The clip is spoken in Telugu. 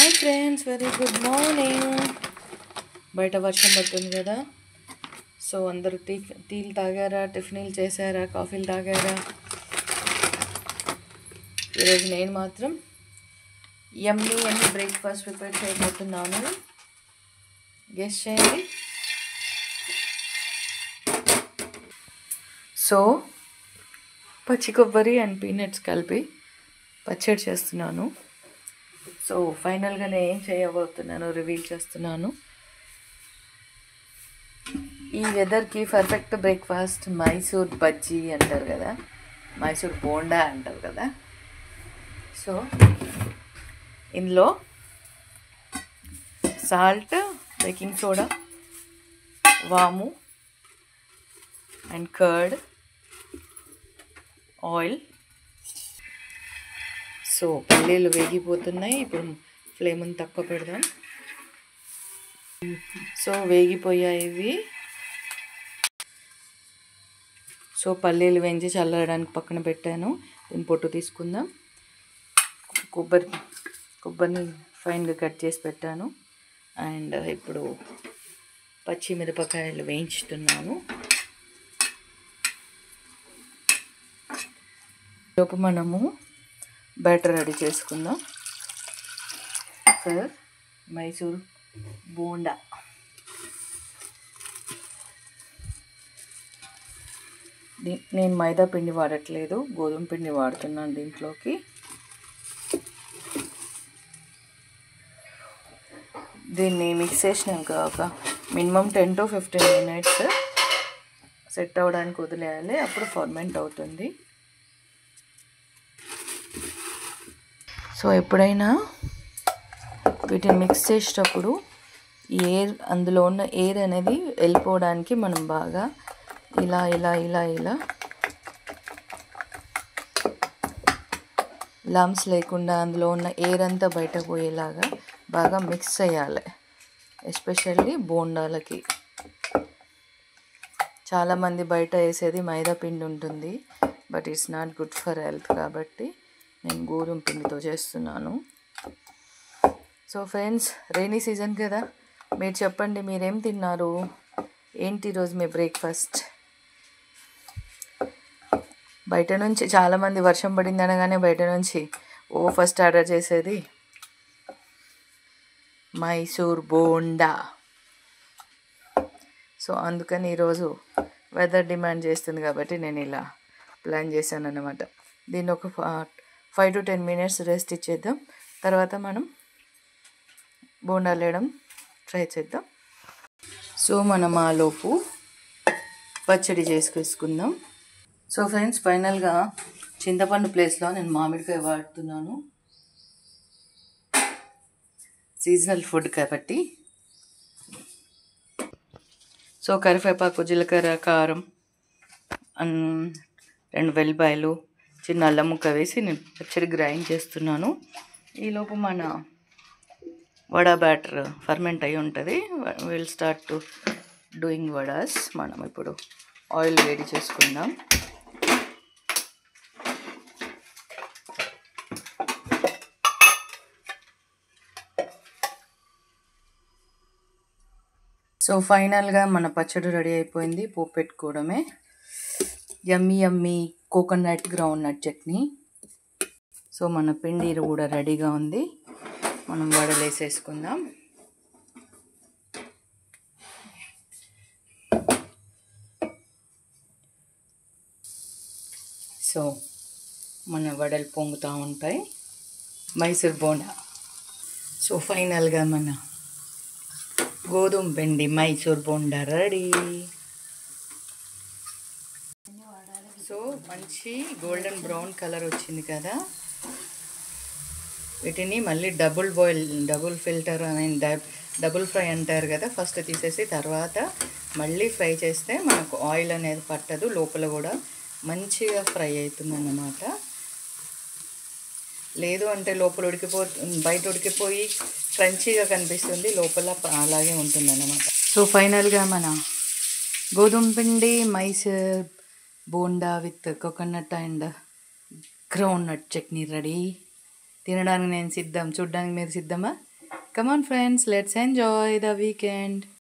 Hi friends, very good morning. బయట వర్షం పడుతుంది కదా. సో అందరూ టీలు తాగారా, టిఫిన్లు చేశారా, కాఫీలు తాగారా? ఈరోజు నేను మాత్రం యమ్మీ బ్రేక్ఫాస్ట్ ప్రిపేర్ చేయబోతున్నాను. గెస్ చేయండి. సో పచ్చి కొబ్బరి అండ్ పీనట్స్ కలిపి పచ్చడి చేస్తున్నాను. సో ఫైనల్గా నేను ఏం చేయబోతున్నానో రివీల్ చేస్తున్నాను. ఈ వెదర్కి పర్ఫెక్ట్ బ్రేక్ఫాస్ట్ మైసూర్ బజ్జీ అంటారు కదా, మైసూర్ బోండా అంటారు కదా. సో ఇందులో సాల్ట్, బేకింగ్ సోడా, వాము అండ్ కర్డ్, ఆయిల్. సో పల్లీలు వేగిపోతున్నాయి. ఇప్పుడు ఫ్లేమ్ని తక్కువ పెడదాం. సో వేగిపోయాయి ఇవి. సో పల్లీలు వేయించి చల్లడానికి పక్కన పెట్టాను. దీన్ని పొట్టు తీసుకుందాం. కొబ్బరిని ఫైన్గా కట్ చేసి పెట్టాను. అండ్ ఇప్పుడు పచ్చిమిరపకాయలు వేయించుతున్నాను. లోపు మనము బ్యాటర్ రెడీ చేసుకుందాం ఫర్ మైసూర్ బోండా. నేను మైదా పిండి వాడట్లేదు, గోధుమ పిండి వాడుతున్నాను దీంట్లోకి. దీన్ని మిక్స్ చేసినాక ఒక మినిమం 10 to 15 minutes సెట్ అవ్వడానికి వదిలేయాలి. అప్పుడు ఫర్మెంట్ అవుతుంది. సో ఎప్పుడైనా వీటిని మిక్స్ చేసేటప్పుడు అందులో ఉన్న ఎయిర్ అనేది వెళ్ళిపోవడానికి మనం బాగా ఇలా ఇలా ఇలా ఇలా లమ్స్ లేకుండా అందులో ఉన్న ఎయిర్ అంతా బయట పోయేలాగా బాగా మిక్స్ చేయాలి. ఎస్పెషల్లీ బోండాలకి. చాలామంది బయట వేసేది మైదా పిండి ఉంటుంది, but it's not good for health. కాబట్టి నేను గోధుమ పిండితో చేస్తున్నాను. సో ఫ్రెండ్స్, రైనీ సీజన్ కదా, మీరు చెప్పండి మీరేం తిన్నారు, ఏంటి ఈరోజు మీ బ్రేక్ఫాస్ట్? బయట నుంచి చాలామంది వర్షం పడింది అనగానే బయట నుంచి ఫస్ట్ ఆర్డర్ చేసేది మైసూర్ బోండా. సో అందుకని ఈరోజు వెదర్ డిమాండ్ చేస్తుంది కాబట్టి నేను ఇలా ప్లాన్ చేశాను అన్నమాట. దీన్ని ఒక 5 to 10 minutes రెస్ట్ ఇచ్చేద్దాం. తర్వాత మనం బోండాలు వేయడం ట్రై చేద్దాం. సో మనం ఆలోపు పచ్చడి చేసుకుందాం. సో ఫ్రెండ్స్, ఫైనల్గా చింతపండు ప్లేస్లో నేను మామిడికాయ వాడుతున్నాను. సీజనల్ ఫుడ్ కాబట్టి. సో కరివేపాకు, జీలకర్ర, కారం, 2 వెల్లిపాయలు, చిన్న అల్లం ముక్క వేసి నేను పచ్చడి గ్రైండ్ చేస్తున్నాను. ఈలోపు మన వడా బ్యాటర్ ఫర్మెంట్ అయి ఉంటుంది. Will start to doing vadas. మనం ఇప్పుడు ఆయిల్ వేడి చేసుకుందాం. సో ఫైనల్గా మన పచ్చడి రెడీ అయిపోయింది. పోపు పెట్టుకోవడమే. యమ్మీ కోకోనట్ గ్రౌండ్నట్ చట్నీ. సో మన పిండి కూడా రెడీగా ఉంది. మనం వడలు వేసేసుకుందాం. సో మన వడలు పొంగుతూ ఉంటాయి. మైసూర్ బోండా. సో ఫైనల్గా మన గోధుమ పిండి మైసూర్ బోండా రెడీ. సో మంచి గోల్డెన్ బ్రౌన్ కలర్ వచ్చింది కదా. వీటిని మళ్ళీ డబుల్ ఫిల్టర్ అని డబుల్ ఫ్రై అంటారు కదా. ఫస్ట్ తీసేసి తర్వాత మళ్ళీ ఫ్రై చేస్తే మనకు ఆయిల్ అనేది పట్టదు, లోపల కూడా మంచిగా ఫ్రై అవుతుంది అన్నమాట. లేదు అంటే లోపల బయట ఉడికిపోయి క్రంచీగా కనిపిస్తుంది, లోపల అలాగే ఉంటుంది అన్నమాట. సో ఫైనల్గా మన గోధుమ పిండి Mysore bonda with coconut and groundnut chutney ready. తినడానికి నేను సిద్ధం. చూడ్డానికి మీరు సిద్ధమా? Come on friends, let's enjoy the weekend.